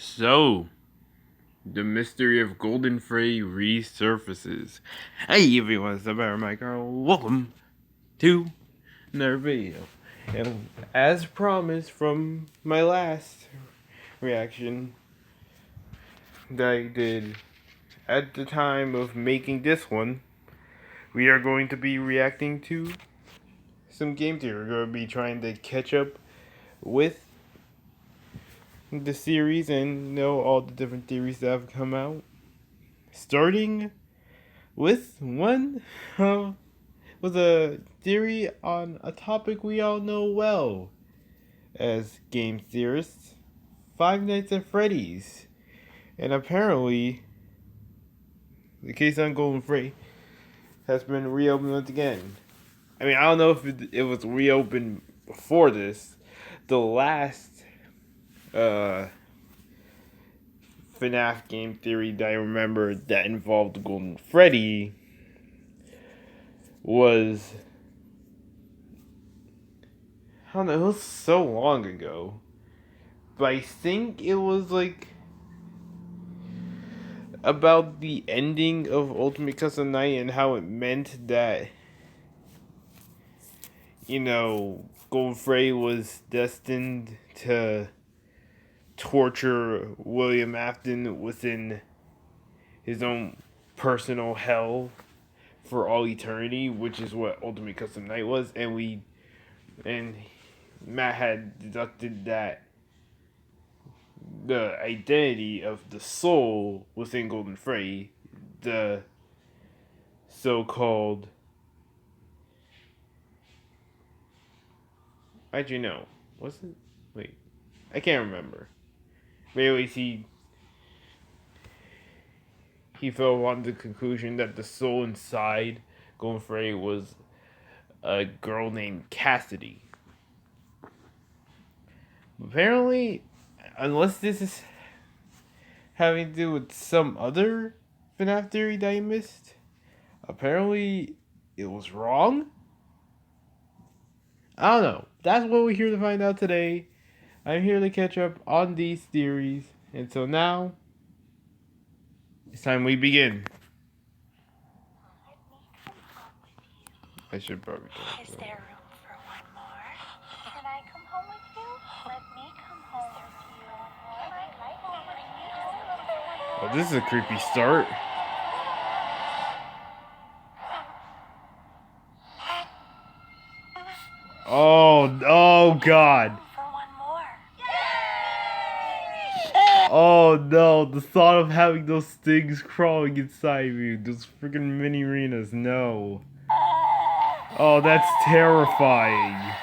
So, the mystery of Golden Freddy resurfaces. Hey everyone, it's the Bear Micro. Welcome to another video. And as promised from my last reaction that I did at the time of making this one, we are going to be reacting to some games here. We're going to be trying to catch up with the series and know all the different theories that have come out. Starting with one with a theory on a topic we all know well as game theorists, Five Nights at Freddy's. And apparently, the case on Golden Freddy has been reopened once again. I mean, I don't know if it was reopened before this. The last FNAF game theory that I remember that involved Golden Freddy was, I don't know, it was so long ago, but I think it was like about the ending of Ultimate Custom Night and how it meant that, Golden Freddy was destined to torture William Afton within his own personal hell for all eternity, which is what Ultimate Custom Night was, and Matt had deducted that the identity of the soul within Golden Freddy, the so-called, actually no, was it? Wait, I can't remember. But anyways, he fell on the conclusion that the soul inside Golden Freddy was a girl named Cassidy. Apparently, unless this is having to do with some other FNAF theory that I missed, apparently it was wrong. I don't know. That's what we're here to find out today. I'm here to catch up on these theories. And so now, it's time we begin. I should probably talk. Is there room for one more? Can I come home with you? Let me come home with you. Can I come home with you? Oh, this is a creepy start. Oh God. For one more. Oh no, the thought of having those things crawling inside you, those freaking mini arenas, no. Oh, that's terrifying.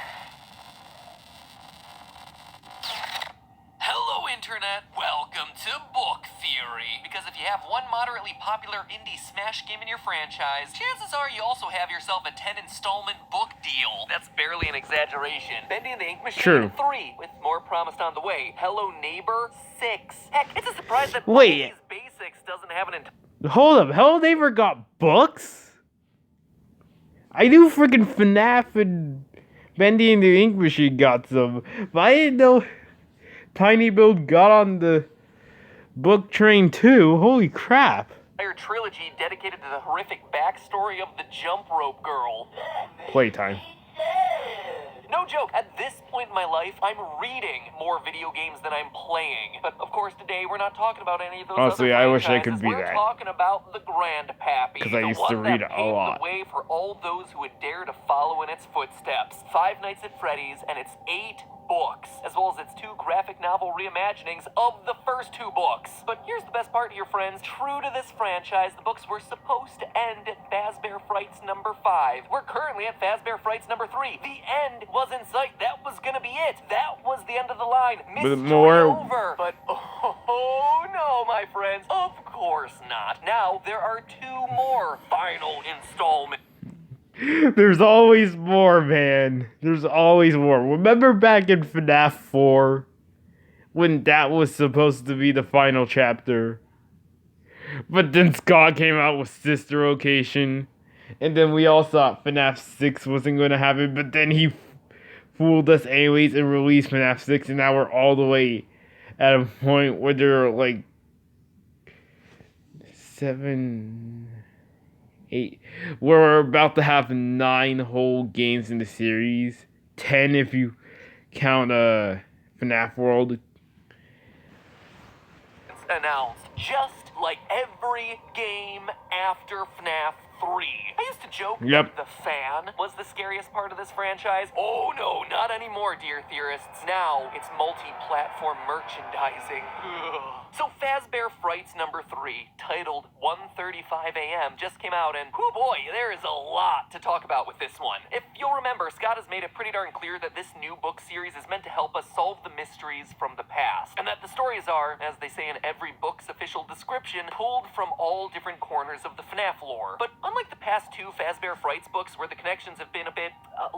Hello, Internet. Welcome to Book Theory. Because if you have one moderately popular indie smash game in your franchise, chances are you also have yourself a 10-installment book deal. That's barely an exaggeration. Bendy and the Ink Machine True. 3, with more promised on the way. Hello, Neighbor 6. Heck, it's a surprise that Wait. These Basics doesn't have an Hold up, Hello Neighbor got books? I knew freaking FNAF and Bendy and the Ink Machine got some, but I didn't know Tiny Build got on the book train too. Holy crap. entire trilogy dedicated to the horrific backstory of the Jump Rope Girl. Playtime. No joke, at this point in my life, I'm reading more video games than I'm playing. But of course, today we're not talking about any of those Honestly, other I wish I franchises. could be We're that. talking about the Grandpappy. 'Cause I the used one to read that it a paved lot. the way for all those who would dare to follow in its footsteps. Five Nights at Freddy's and its 8 books, as well as its 2 graphic novel reimaginings of the first 2 books. But here's the best part here, friends. True to this franchise, the books were supposed to end at Fazbear Frights number 5. We're currently at Fazbear Frights number 3. The end was in sight. That was gonna be it. That was the end of the line. Mystery more- over. But oh no, my friends. Of course not. Now there are 2 more final installments. There's always more, man. There's always more. Remember back in FNAF 4? When that was supposed to be the final chapter? But then Scott came out with Sister Location. And then we all thought FNAF 6 wasn't going to happen. But then he fooled us anyways and released FNAF 6. And now we're all the way at a point where there are like 7, 8. We're about to have 9 whole games in the series. 10 if you count FNAF World. Announced, just like every game after FNAF 3. I used to joke Yep. that the fan was the scariest part of this franchise. Oh no, not anymore, dear theorists. Now it's multi-platform merchandising. Ugh. So Fazbear Frights number 3, titled 1:35 a.m., just came out, and whoo boy, there is a lot to talk about with this one. If you'll remember, Scott has made it pretty darn clear that this new book series is meant to help us solve the mysteries from the past, and that the stories are, as they say in every book's official description, pulled from all different corners of the FNAF lore. But unlike the past 2 Fazbear Frights books, where the connections have been a bit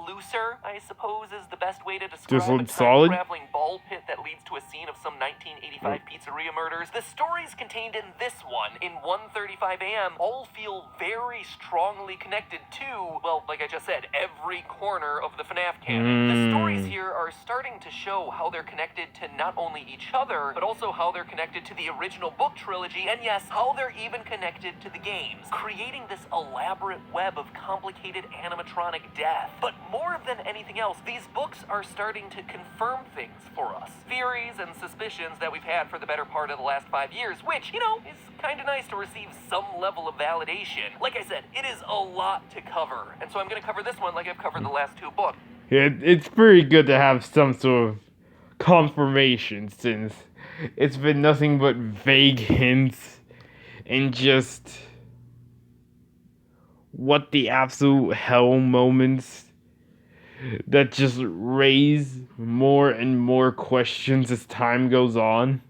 looser, I suppose is the best way to describe a solid. time-traveling ball pit that leads to a scene of some 1985 pizzeria murders, the stories contained in this one, in 1:35 a.m., all feel very strongly connected to, well, like I just said, every corner of the FNAF canon. The stories here are starting to show how they're connected to not only each other, but also how they're connected to the original book trilogy, and yes, how they're even connected to the games, creating this elaborate web of complicated animatronic death. But more than anything else, these books are starting to confirm things for us. Theories and suspicions that we've had for the better part of the last 5 years, which, you know, is kind of nice to receive some level of validation. Like I said, it is a lot to cover, and so I'm going to cover this one like I've covered the last 2 books. It's pretty good to have some sort of confirmation, since it's been nothing but vague hints and just what the absolute hell moments that just raise more and more questions as time goes on.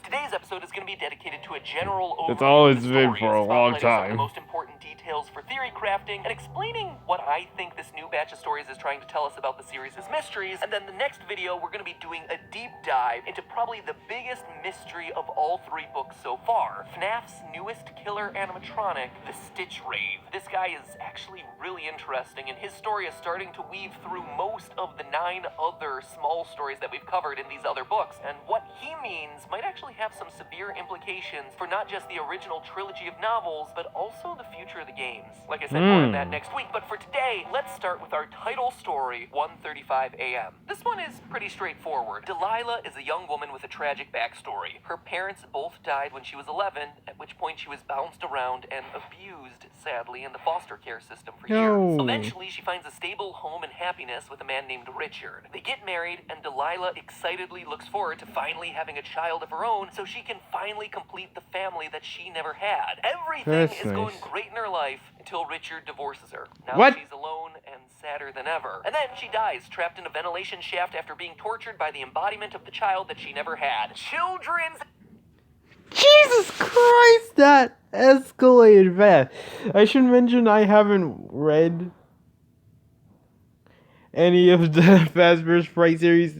Today's episode is going to be dedicated to a general overview That's all of it's the been story, for a long spotlighting some of the time. most important details for theory crafting, and explaining what I think this new batch of stories is trying to tell us about the series' mysteries. And then the next video, we're going to be doing a deep dive into probably the biggest mystery of all 3 books so far, FNAF's newest killer animatronic, the Stitch Rave. This guy is actually really interesting, and his story is starting to weave through most of the 9 other small stories that we've covered in these other books, and what he means might actually have some severe implications for not just the original trilogy of novels, but also the future of the games. Like I said, more on that next week, but for today, let's start with our title story, 1:35 a.m. This one is pretty straightforward. Delilah is a young woman with a tragic backstory. Her parents both died when she was 11, at which point she was bounced around and abused, sadly, in the foster care system for years. No. Eventually, she finds a stable home and happiness with a man named Richard. They get married, and Delilah excitedly looks forward to finally having a child of her own, so she can finally complete the family that she never had. Everything That's is going nice. great in her life until Richard divorces her. Now What? she's alone and sadder than ever. And then she dies, trapped in a ventilation shaft after being tortured by the embodiment of the child that she never had. Children's... Jesus Christ, that escalated fast. I should mention I haven't read any of the Fazbear's Fright series.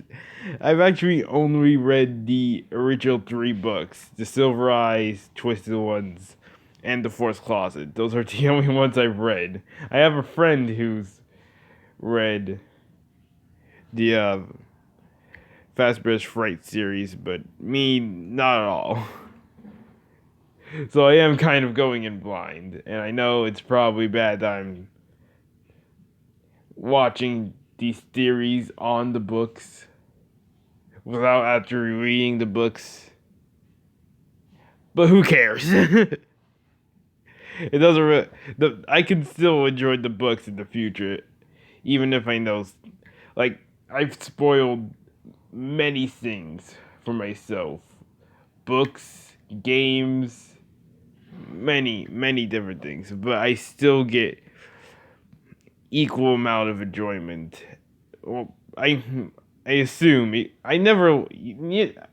I've actually only read the original 3 books, the Silver Eyes, Twisted Ones, and the Forced Closet. Those are the only ones I've read. I have a friend who's read the Fazbear's Fright series, but me, not at all. So I am kind of going in blind, and I know it's probably bad that I'm watching these theories on the books without actually reading the books. But who cares? It doesn't really... I can still enjoy the books in the future, even if I know... Like, I've spoiled many things for myself. Books, games... many different things, but I still get equal amount of enjoyment. Well, I assume I never,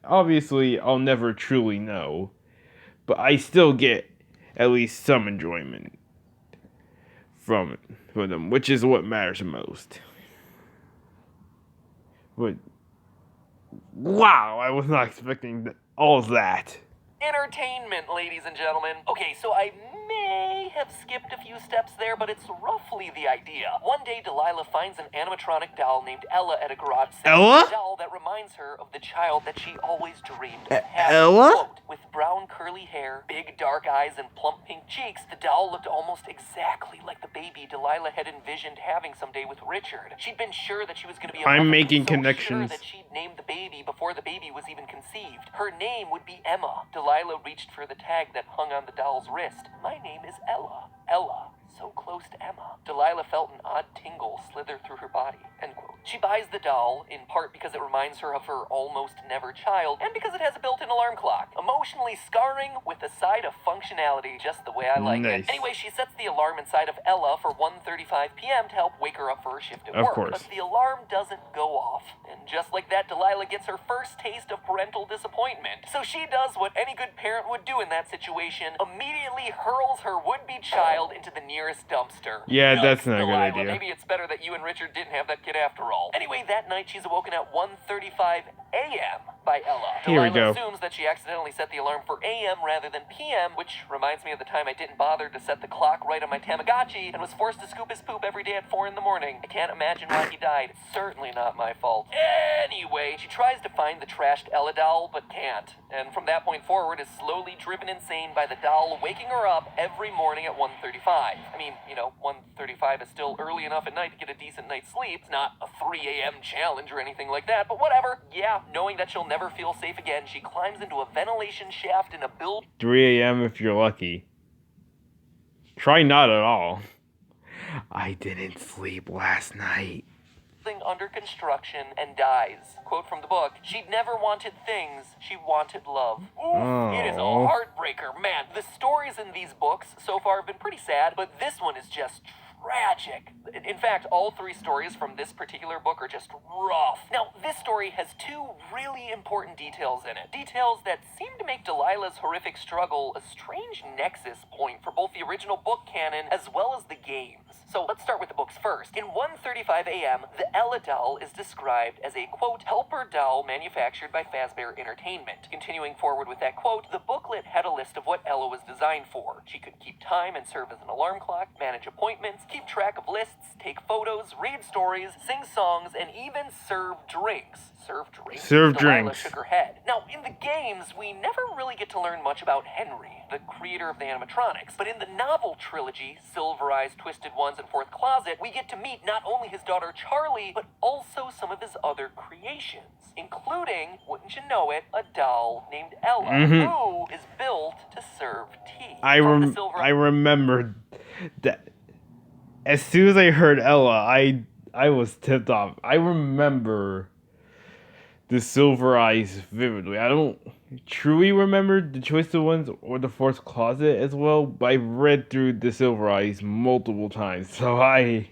obviously I'll never truly know, but I still get at least some enjoyment from them, which is what matters most. But wow, I was not expecting all of that. entertainment, ladies and gentlemen. Okay, so I may may have skipped a few steps there, but it's roughly the idea. One day, Delilah finds an animatronic doll named Ella at a garage sale. Ella? A doll that reminds her of the child that she always dreamed of having. Ella? Quote, with brown curly hair, big dark eyes, and plump pink cheeks, the doll looked almost exactly like the baby Delilah had envisioned having someday with Richard. She'd been sure that she was going to be a I'm mother, making so connections. sure that she'd named the baby before the baby was even conceived. Her name would be Emma. Delilah reached for the tag that hung on the doll's wrist. My name is Ella. Ella. So close to Emma. Delilah felt an odd tingle slither through her body. End quote. She buys the doll, in part because it reminds her of her almost never child, and because it has a built-in alarm clock. Emotionally scarring with a side of functionality, just the way I like Nice. it. Anyway, she sets the alarm inside of Ella for 1:35 p.m. to help wake her up for her shift at Of work. course. But the alarm doesn't go off. And just like that, Delilah gets her first taste of parental disappointment. So she does what any good parent would do in that situation, immediately hurls her would-be child into the nearest dumpster. Yeah, Yikes, that's not a good Delilah. idea. Maybe it's better that you and Richard didn't have that kid after all. Anyway, that night she's awoken at 1:35 a.m. by Ella. Here we Delilah go. assumes that she accidentally set the alarm for a.m. rather than p.m., which reminds me of the time I didn't bother to set the clock right on my Tamagotchi and was forced to scoop his poop every day at 4 in the morning. I can't imagine why he died. It's certainly not my fault. Anyway, she tries to find the trashed Ella doll, but can't. And from that point forward is slowly driven insane by the doll waking her up every morning at 1:35. I mean, 1:35 is still early enough at night to get a decent night's sleep. It's not a 3 a.m. challenge or anything like that, but whatever. Yeah, knowing that she'll never feel safe again, she climbs into a ventilation shaft in a building 3 a.m. if you're lucky. Try not at all. I didn't sleep last night. under construction and dies. Quote from the book, she'd never wanted things, she wanted love. Ooh, it is a Oh. heartbreaker. Man, the stories in these books so far have been pretty sad, but this one is just tragic. In fact, all three stories from this particular book are just rough. Now, this story has two really important details in it. Details that seem to make Delilah's horrific struggle a strange nexus point for both the original book canon as well as the games. So let's start with the books first. In 1:35 a.m., the Ella doll is described as a, quote, helper doll manufactured by Fazbear Entertainment. Continuing forward with that quote, the booklet had a list of what Ella was designed for. She could keep time and serve as an alarm clock, manage appointments, keep track of lists, take photos, read stories, sing songs, and even serve drinks. Serve drinks? Serve Delilah drinks. shook her head. Now, in the games, we never really get to learn much about Henry, the creator of the animatronics. But in the novel trilogy, Silver Eyes, Twisted Ones, and Fourth Closet, we get to meet not only his daughter Charlie, but also some of his other creations, including, wouldn't you know it, a doll named Ella, who is built to serve tea. I From remembered that as soon as I heard Ella, I was tipped off. I remember the Silver Eyes vividly. I don't truly remember the Twisted Ones or the Fourth Closet as well, but I read through the Silver Eyes multiple times, so I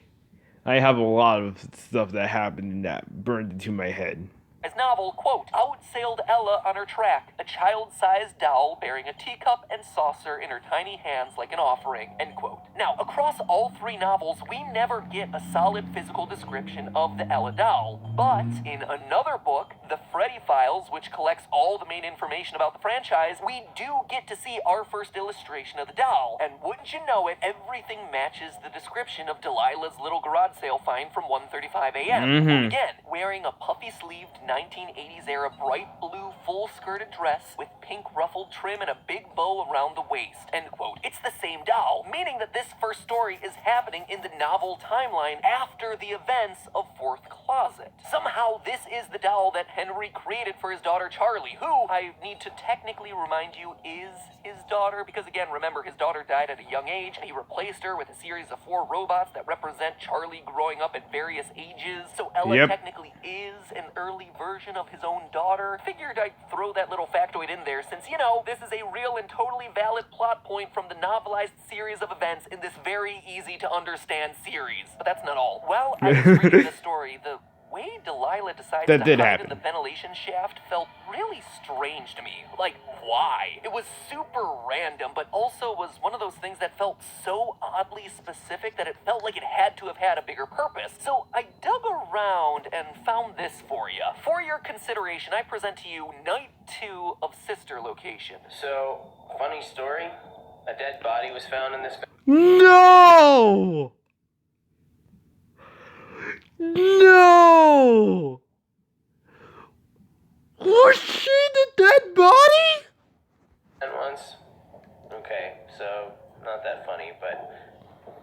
have a lot of stuff that happened and that burned into my head. his novel, quote, outsailed Ella on her track, a child-sized doll bearing a teacup and saucer in her tiny hands like an offering, end quote. Now, across all three novels, we never get a solid physical description of the Ella doll. But in another book, The Freddy Files, which collects all the main information about the franchise, we do get to see our first illustration of the doll. And wouldn't you know it, everything matches the description of Delilah's little garage sale find from 1:35 a.m. Again, wearing a puffy-sleeved 1980s era bright blue full-skirted dress with pink ruffled trim and a big bow around the waist, end quote. It's the same doll, meaning that this first story is happening in the novel timeline after the events of Fourth Closet. Somehow, this is the doll that Henry created for his daughter Charlie, who, I need to technically remind you, is his daughter, because again, remember, his daughter died at a young age, and he replaced her with a series of 4 robots that represent Charlie growing up at various ages, so Ella technically is an early version of his own daughter. Figured I'd throw that little factoid in there since, this is a real and totally valid plot point from the novelized series of events in this very easy to understand series. But that's not all. While I was reading the story, the way Delilah decides to hide in the ventilation shaft felt really strange to me. Like, why? It was super random, but also was one of those things that felt so oddly specific that it felt like it had to have had a bigger purpose. So I dug around and found this for you. For your consideration, I present to you Night 2 of Sister Location. So, funny story. A dead body was found in this... No! No! Was she the dead body? And once? Okay, so not that funny, but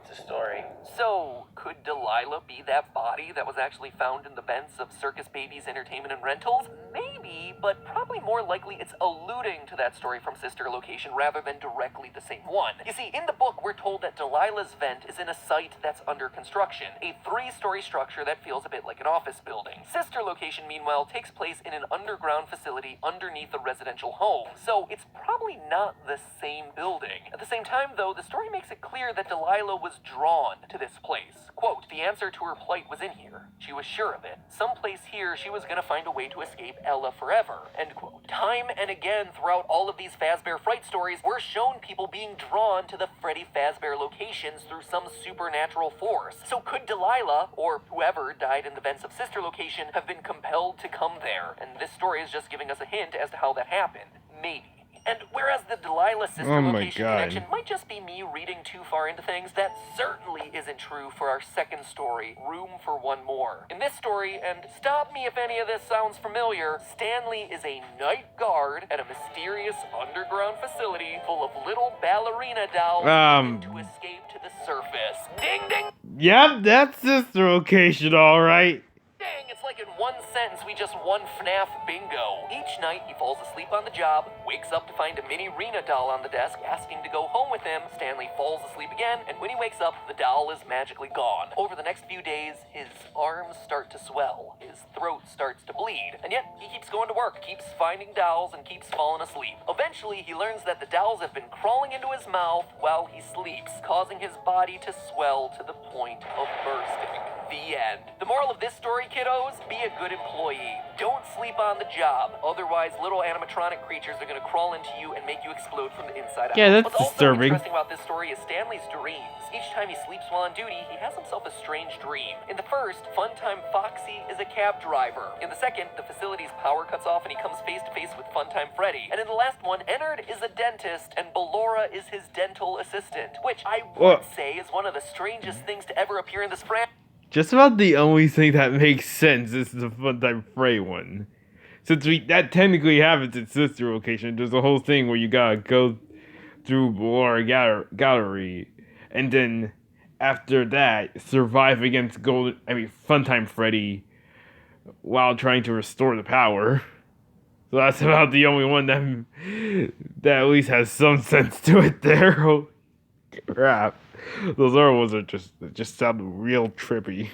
it's a story. So, could Delilah be that body that was actually found in the vents of Circus Baby's Entertainment and Rentals? Maybe, but probably more likely it's alluding to that story from Sister Location rather than directly the same one. You see, in the book, we're told that Delilah's vent is in a site that's under construction, a 3-story structure that feels a bit like an office building. Sister Location, meanwhile, takes place in an underground facility underneath a residential home, so it's probably not the same building. At the same time, though, the story makes it clear that Delilah was drawn to this place. Quote, the answer to her plight was in here. She was sure of it. Someplace here she was gonna find a way to escape Ella forever. End quote. Time and again throughout all of these Fazbear Fright stories, we're shown people being drawn to the Freddy Fazbear locations through some supernatural force. So could Delilah, or whoever died in the vents of Sister Location, have been compelled to come there? And this story is just giving us a hint as to how that happened. Maybe. And whereas the Delilah Sister Location connection might just be me reading too far into things, that certainly isn't true for our second story, Room for One More. In this story, and stop me if any of this sounds familiar, Stanley is a night guard at a mysterious underground facility full of little ballerina dolls looking to escape to the surface. Ding ding! Yep, that's Sister Location, alright. Dang, it's like in one sentence we just won Fnaf bingo. Each night he falls asleep on the job, wakes up to find a mini Rena doll on the desk asking to go home with him. Stanley falls asleep again, and when he wakes up, the doll is magically gone. Over the next few days, his arms start to swell, his throat starts to bleed, and yet he keeps going to work, keeps finding dolls, and keeps falling asleep. Eventually, he learns that the dolls have been crawling into his mouth while he sleeps, causing his body to swell to the point of bursting. The end. The moral of this story, kiddos, be a good employee. Don't sleep on the job. Otherwise, little animatronic creatures are going to crawl into you and make you explode from the inside out. Yeah, that's What's disturbing. also interesting about this story is Stanley's dreams. Each time he sleeps while on duty, he has himself a strange dream. In the first, Funtime Foxy is a cab driver. In the second, the facility's power cuts off and he comes face to face with Funtime Freddy. And in the last one, Ennard is a dentist and Ballora is his dental assistant, which I would say is one of the strangest things to ever appear in this franchise. Just about the only thing that makes sense is the Funtime Freddy one. Since that technically happens at Sister Location, there's a whole thing where you gotta go through Ballora Gallery, and then after that, survive against Funtime Freddy while trying to restore the power. So that's about the only one that at least has some sense to it there. Oh, crap. Those other ones are just sound real trippy.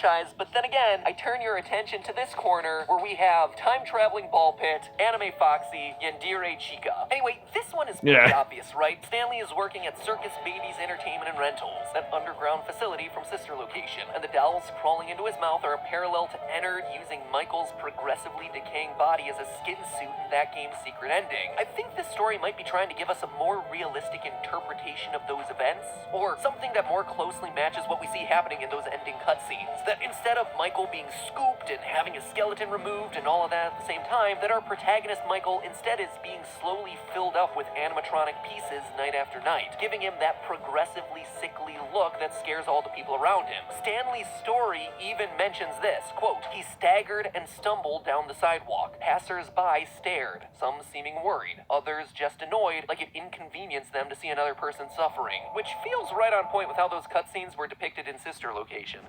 But then again, I turn your attention to this corner where we have time-traveling ball pit, anime Foxy, Yandere Chica. Anyway, this one is pretty obvious, right? Stanley is working at Circus Baby's Entertainment and Rentals, that underground facility from Sister Location, and the dolls crawling into his mouth are a parallel to Ennard using Michael's progressively decaying body as a skin suit in that game's secret ending. I think this story might be trying to give us a more realistic interpretation of those events, or something that more closely matches what we see happening in those ending cutscenes. That instead of Michael being scooped and having a skeleton removed and all of that at the same time, that our protagonist Michael instead is being slowly filled up with animatronic pieces night after night, giving him that progressively sickly look that scares all the people around him. Stanley's story even mentions this, quote, he staggered and stumbled down the sidewalk. Passers-by stared, some seeming worried, others just annoyed, like it inconvenienced them to see another person suffering, which feels right on point with how those cutscenes were depicted in Sister Location.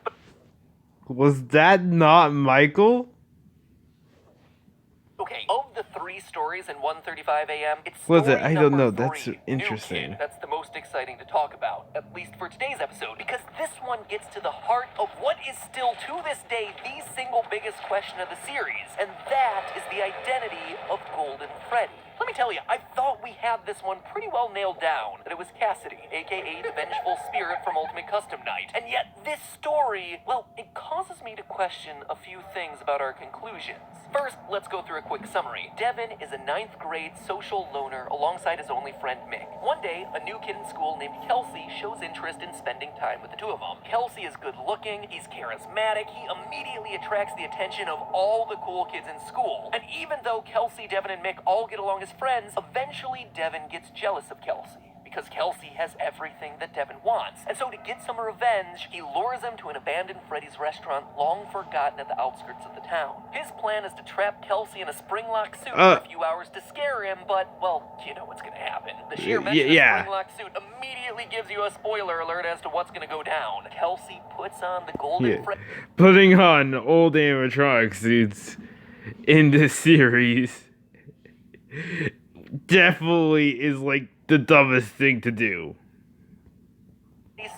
Was that not Michael? Okay, of the 3 stories in 1:35 a.m., it's Was story it? I don't number know. That's 3, interesting. New Kid, that's the most exciting to talk about, at least for today's episode, because this one gets to the heart of what is still to this day the single biggest question of the series, and that is the identity of Golden Freddy. Let me tell you, I thought we had this one pretty well nailed down, that it was Cassidy, aka the vengeful spirit from Ultimate Custom Night. And yet, this story, well, it causes me to question a few things about our conclusions. First, let's go through a quick summary. Devin is a 9th grade social loner alongside his only friend Mick. One day, a new kid in school named Kelsey shows interest in spending time with the two of them. Kelsey is good looking, he's charismatic, he immediately attracts the attention of all the cool kids in school. And even though Kelsey, Devin, and Mick all get along as friends, eventually Devin gets jealous of Kelsey, because Kelsey has everything that Devin wants. And so to get some revenge, he lures him to an abandoned Freddy's restaurant long forgotten at the outskirts of the town. His plan is to trap Kelsey in a spring-lock suit for a few hours to scare him, but, well, you know what's gonna happen. The sheer mention of the spring-lock suit immediately gives you a spoiler alert as to what's gonna go down. Kelsey puts on the Golden Freddy. Putting on old animatronic suits in this series definitely is like the dumbest thing to do.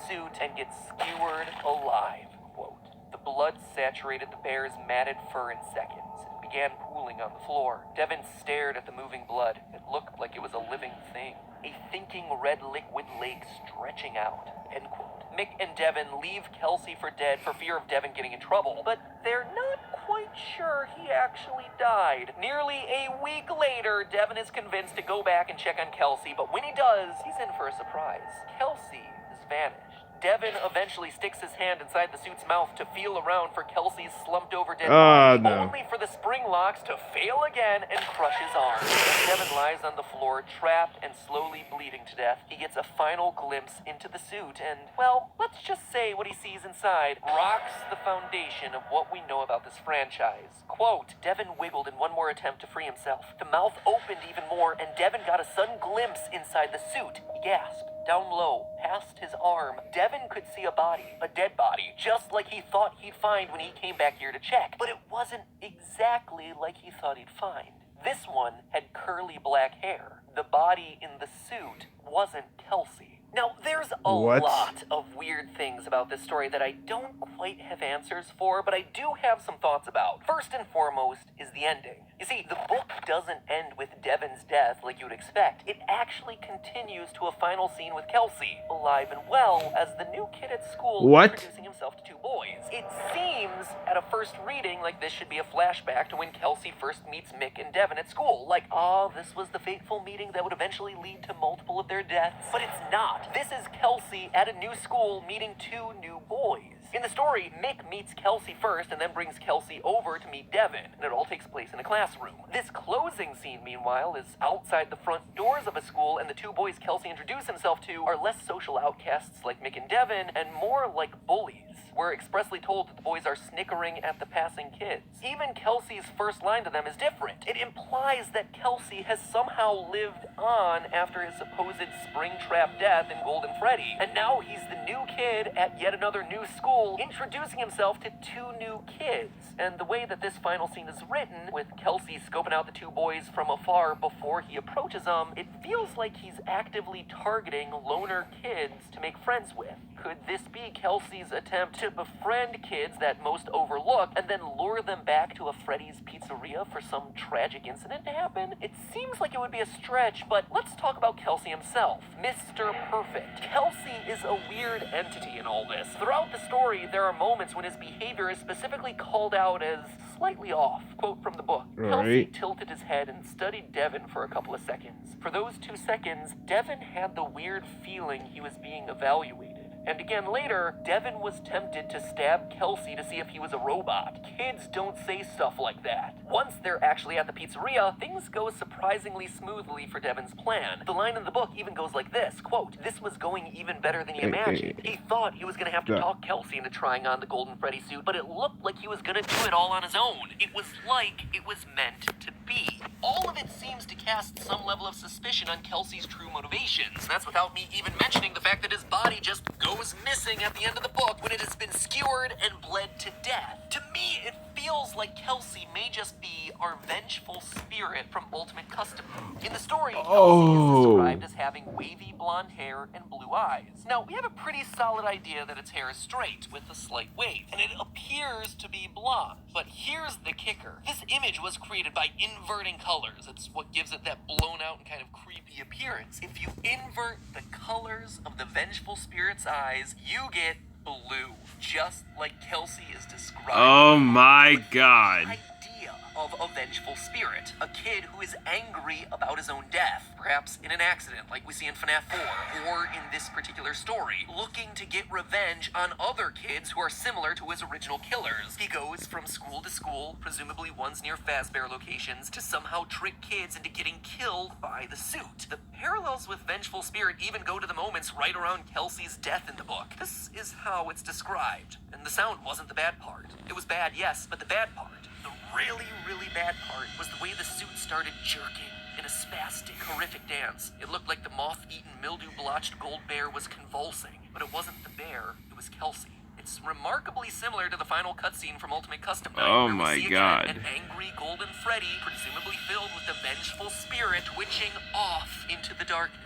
Suit and gets skewered alive. Quote, the blood saturated the bear's matted fur in seconds and began pooling on the floor. Devin stared at the moving blood. It looked like it was a living thing. A thinking red liquid lake stretching out. End quote. Mick and Devin leave Kelsey for dead for fear of Devin getting in trouble, but they're not quite sure he actually died. Nearly a week later, Devin is convinced to go back and check on Kelsey, but when he does, he's in for a surprise. Kelsey has vanished. Devin eventually sticks his hand inside the suit's mouth to feel around for Kelsey's slumped-over dead body, only for the spring locks to fail again and crush his arm. As Devin lies on the floor, trapped and slowly bleeding to death, he gets a final glimpse into the suit and, well, let's just say what he sees inside rocks the foundation of what we know about this franchise. Quote, Devin wiggled in one more attempt to free himself. The mouth opened even more, and Devin got a sudden glimpse inside the suit. He gasped. Down low, past his arm, Devin could see a body, a dead body, just like he thought he'd find when he came back here to check. But it wasn't exactly like he thought he'd find. This one had curly black hair. The body in the suit wasn't Kelsey. Now, there's a lot of weird things about this story that I don't quite have answers for, but I do have some thoughts about. First and foremost is the ending. You see, the book doesn't end with Devin's death like you would expect. It actually continues to a final scene with Kelsey, alive and well, as the new kid at school introducing himself to two boys. It seems, at a first reading, like this should be a flashback to when Kelsey first meets Mick and Devin at school. Like, this was the fateful meeting that would eventually lead to multiple of their deaths. But it's not. This is Kelsey at a new school meeting two new boys. In the story, Mick meets Kelsey first and then brings Kelsey over to meet Devin, and it all takes place in a classroom. This closing scene, meanwhile, is outside the front doors of a school, and the two boys Kelsey introduced himself to are less social outcasts like Mick and Devin, and more like bullies. We're expressly told that the boys are snickering at the passing kids. Even Kelsey's first line to them is different. It implies that Kelsey has somehow lived on after his supposed spring-trap death in Golden Freddy, and now he's the new kid at yet another new school, introducing himself to two new kids. And the way that this final scene is written, with Kelsey scoping out the two boys from afar before he approaches them, it feels like he's actively targeting loner kids to make friends with. Could this be Kelsey's attempt to befriend kids that most overlook and then lure them back to a Freddy's pizzeria for some tragic incident to happen? It seems like it would be a stretch, but let's talk about Kelsey himself. Mr. Perfect. Kelsey is a weird entity in all this. Throughout the story, there are moments when his behavior is specifically called out as slightly off. Quote from the book. Kelsey tilted his head and studied Devin for a couple of seconds. For those 2 seconds, Devin had the weird feeling he was being evaluated. And again later, Devin was tempted to stab Kelsey to see if he was a robot. Kids don't say stuff like that. Once they're actually at the pizzeria, things go surprisingly smoothly for Devin's plan. The line in the book even goes like this, quote, this was going even better than he imagined. He thought he was going to have to talk Kelsey into trying on the Golden Freddy suit, but it looked like he was going to do it all on his own. It was like it was meant to be. All of it seems to cast some level of suspicion on Kelsey's true motivations. That's without me even mentioning the fact that his body just goes missing at the end of the book when it has been skewered and bled to death. To me, it feels like Kelsey may just be our vengeful spirit from Ultimate Custom. In the story, Kelsey is described as having wavy blonde hair and blue eyes. Now, we have a pretty solid idea that its hair is straight with a slight wave, and it appears to be blonde. But here's the kicker. This image was created by inverting colors. It's what gives it that blown out and kind of creepy appearance. If you invert the colors of the vengeful spirit's eyes, you get blue, just like Kelsey is described. Oh my god. Idea of a vengeful spirit, a kid who is angry about his own death, perhaps in an accident like we see in Fnaf 4, or in this particular story, looking to get revenge on other kids who are similar to his original killers. He goes from school to school, presumably ones near Fazbear locations, to somehow trick kids into getting killed by the suit. The parallels with Vengeful Spirit even go to the moments right around Kelsey's death in the book. This is how it's described, and the sound wasn't the bad part. It was bad, yes, but the bad part, the really, really bad part, was the way the suit started jerking in a spastic, horrific dance. It looked like the moth-eaten, mildew-blotched gold bear was convulsing, but it wasn't the bear, it was Kelsey. It's remarkably similar to the final cutscene from Ultimate Custom Night, Oh where my we see God. again an angry Golden Freddy, presumably filled with the vengeful spirit, twitching off into the darkness.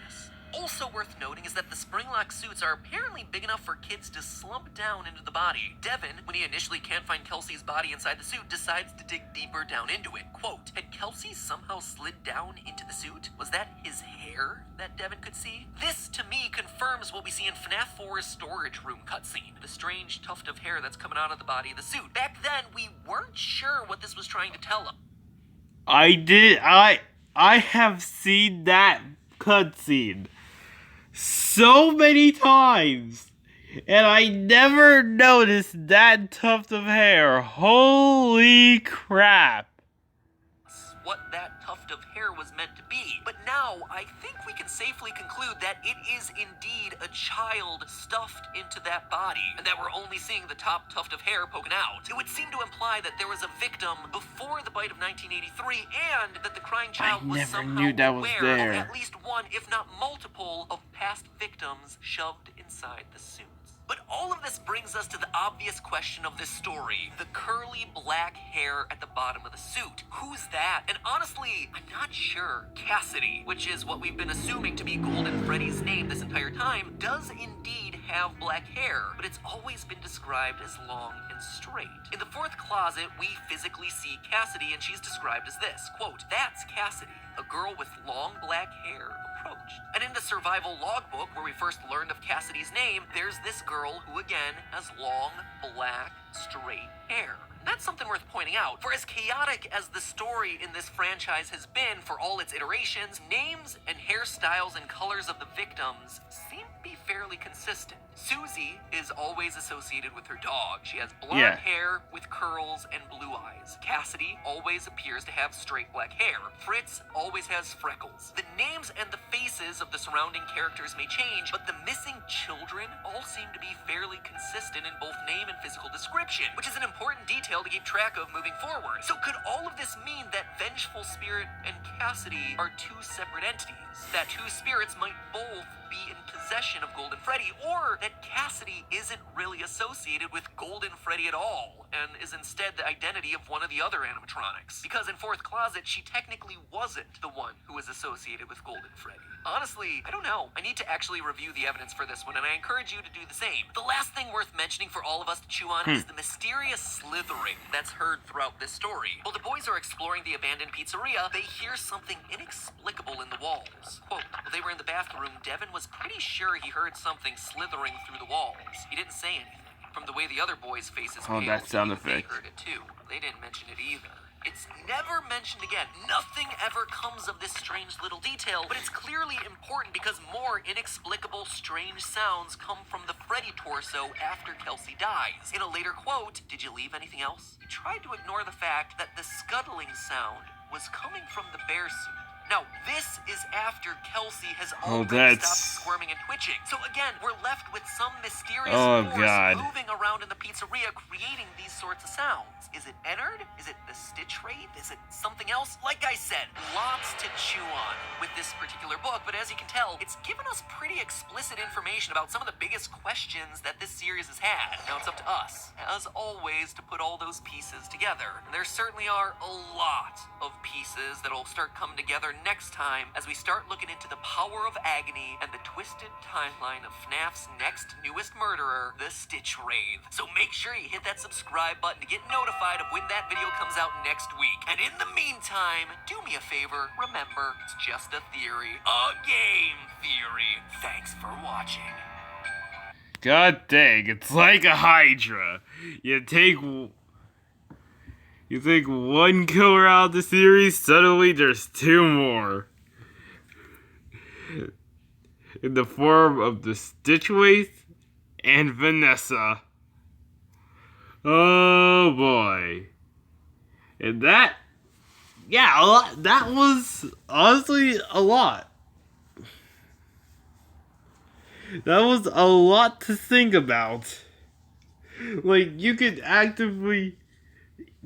Also worth noting is that the spring-lock suits are apparently big enough for kids to slump down into the body. Devin, when he initially can't find Kelsey's body inside the suit, decides to dig deeper down into it. Quote, had Kelsey somehow slid down into the suit? Was that his hair that Devin could see? This, to me, confirms what we see in Fnaf 4's storage room cutscene. The strange tuft of hair that's coming out of the body of the suit. Back then, we weren't sure what this was trying to tell us. I have seen that cutscene so many times, and I never noticed that tuft of hair. Holy crap. What that tuft of hair was meant to be. But now, I think we can safely conclude that it is indeed a child stuffed into that body, and that we're only seeing the top tuft of hair poking out. It would seem to imply that there was a victim before the bite of 1983, and that the crying child was never somehow knew that was aware there. of at least one, if not multiple, of past victims shoved inside the suits. But all of this brings us to the obvious question of this story. The curly black hair at the bottom of the suit. Who's that? And honestly, I'm not sure. Cassidy, which is what we've been assuming to be Golden Freddy's name this entire time, does indeed have black hair, but it's always been described as long and straight. In the fourth closet, we physically see Cassidy, and she's described as this, quote, that's Cassidy, a girl with long black hair approached. And in the survival logbook, where we first learned of Cassidy's name, there's this girl who again has long, black, straight hair. And that's something worth pointing out, for as chaotic as the story in this franchise has been for all its iterations, names and hairstyles and colors of the victims seem to be fairly consistent. Susie is always associated with her dog. She has blonde hair with curls and blue eyes. Cassidy always appears to have straight black hair. Fritz always has freckles. The names and the faces of the surrounding characters may change, but the missing children all seem to be fairly consistent in both name and physical description, which is an important detail to keep track of moving forward. So could all of this mean that Vengeful Spirit and Cassidy are two separate entities? That two spirits might both be in possession of Golden Freddy, or that Cassidy isn't really associated with Golden Freddy at all, and is instead the identity of one of the other animatronics. Because in Fourth Closet, she technically wasn't the one who was associated with Golden Freddy. Honestly, I don't know. I need to actually review the evidence for this one, and I encourage you to do the same. The last thing worth mentioning for all of us to chew on is the mysterious slithering that's heard throughout this story. While the boys are exploring the abandoned pizzeria, they hear something inexplicable in the walls. Quote, while they were in the bathroom, Devin was pretty sure he heard something slithering through the walls. He didn't say anything. From the way the other boys' faces paled, that sound they effect. heard it too. They didn't mention it either. It's never mentioned again. Nothing ever comes of this strange little detail, but it's clearly important because more inexplicable, strange sounds come from the Freddy torso after Kelsey dies. In a later quote, did you leave anything else? He tried to ignore the fact that the scuttling sound was coming from the bear suit. Now, this is after Kelsey has already stopped squirming and twitching. So again, we're left with some mysterious force moving around in the pizzeria, creating these sorts of sounds. Is it Ennard? Is it the Stitch Wraith? Is it something else? Like I said, lots to chew on with this particular book, but as you can tell, it's given us pretty explicit information about some of the biggest questions that this series has had. Now it's up to us, as always, to put all those pieces together. And there certainly are a lot of pieces that'll start coming together next time as we start looking into the power of agony and the twisted timeline of FNAF's next newest murderer, the Stitch Wraith. So make sure you hit that subscribe button to get notified of when that video comes out next week. And in the meantime, do me a favor, remember, it's just a theory. A game theory. Thanks for watching. God dang, it's like a Hydra. You take You think one killer out of the series, suddenly there's two more. In the form of the Stitchwaith and Vanessa. Oh boy. And that, yeah, a lot, that was honestly a lot. That was a lot to think about. Like, you could actively,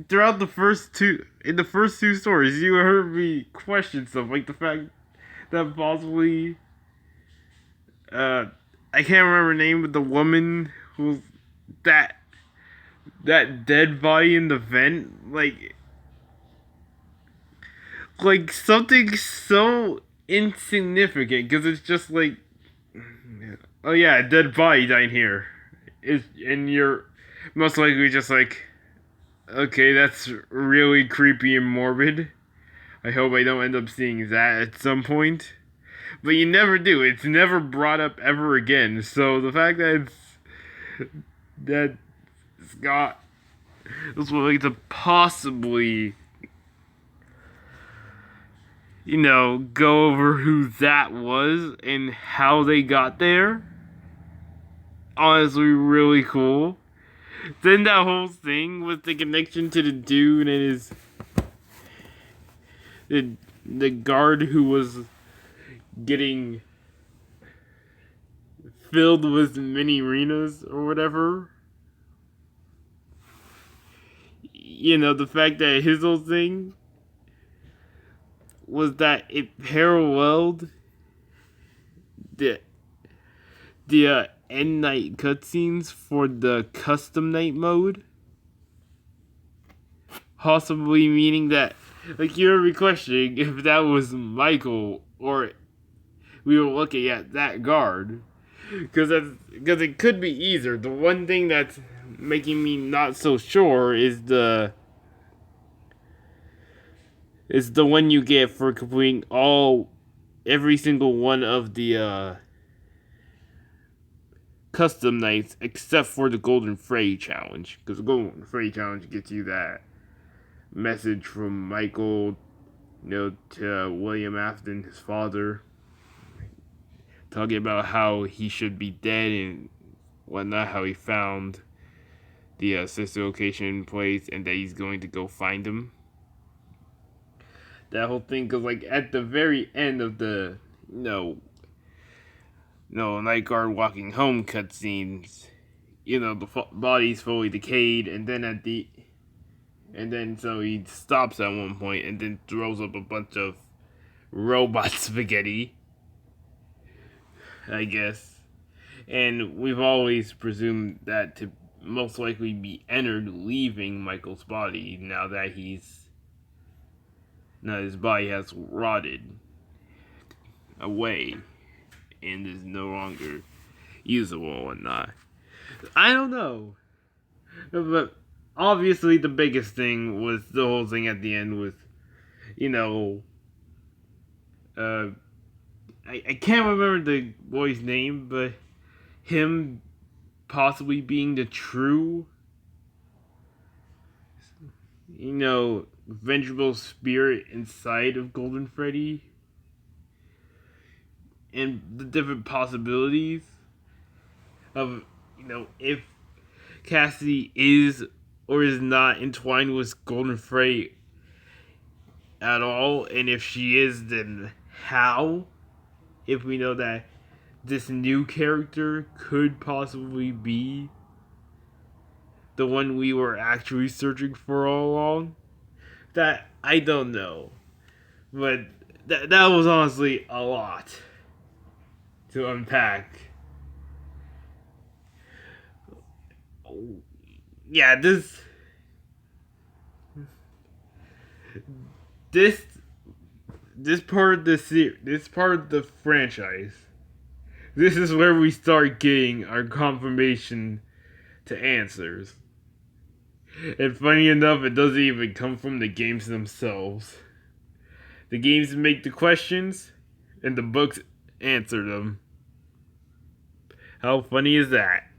throughout the first two, in the first two stories, you heard me question stuff, like the fact that possibly, I can't remember her name, but the woman who, that dead body in the vent, like something so insignificant, because it's just like, oh yeah, a dead body down here. And you're most likely just like, okay, that's really creepy and morbid. I hope I don't end up seeing that at some point. But you never do. It's never brought up ever again. So the fact that Scott was willing to possibly, go over who that was and how they got there, honestly really cool. Then that whole thing with the connection to the dude and the guard who was getting filled with mini arenas or whatever. The fact that his whole thing was that it paralleled the end night cutscenes for the custom night mode. Possibly meaning that, like, you're be questioning if that was Michael or we were looking at that guard. Because it could be either. The one thing that's making me not so sure is the one you get for completing every single one of the custom nights except for the Golden Freddy challenge. Because the Golden Freddy challenge gets you that message from Michael, to William Afton, his father, talking about how he should be dead and whatnot, how he found the sister location place and that he's going to go find him. That whole thing, because, like, at the very end of the, night guard walking home cutscenes, the body's fully decayed, and then so he stops at one point and then throws up a bunch of robot spaghetti, I guess. And we've always presumed that to most likely be entered leaving Michael's body now that his body has rotted away and is no longer usable or whatnot. I don't know. But obviously the biggest thing was the whole thing at the end with, I can't remember the boy's name, but him possibly being the true, vengeful spirit inside of Golden Freddy. And the different possibilities of, if Cassidy is or is not entwined with Golden Freddy at all, and if she is, then how? If we know that this new character could possibly be the one we were actually searching for all along, that I don't know. But that was honestly a lot to unpack. Yeah, this part of this part of the franchise, this is where we start getting our confirmation to answers. And funny enough, it doesn't even come from the games themselves. The games make the questions, and the books answer them. How funny is that?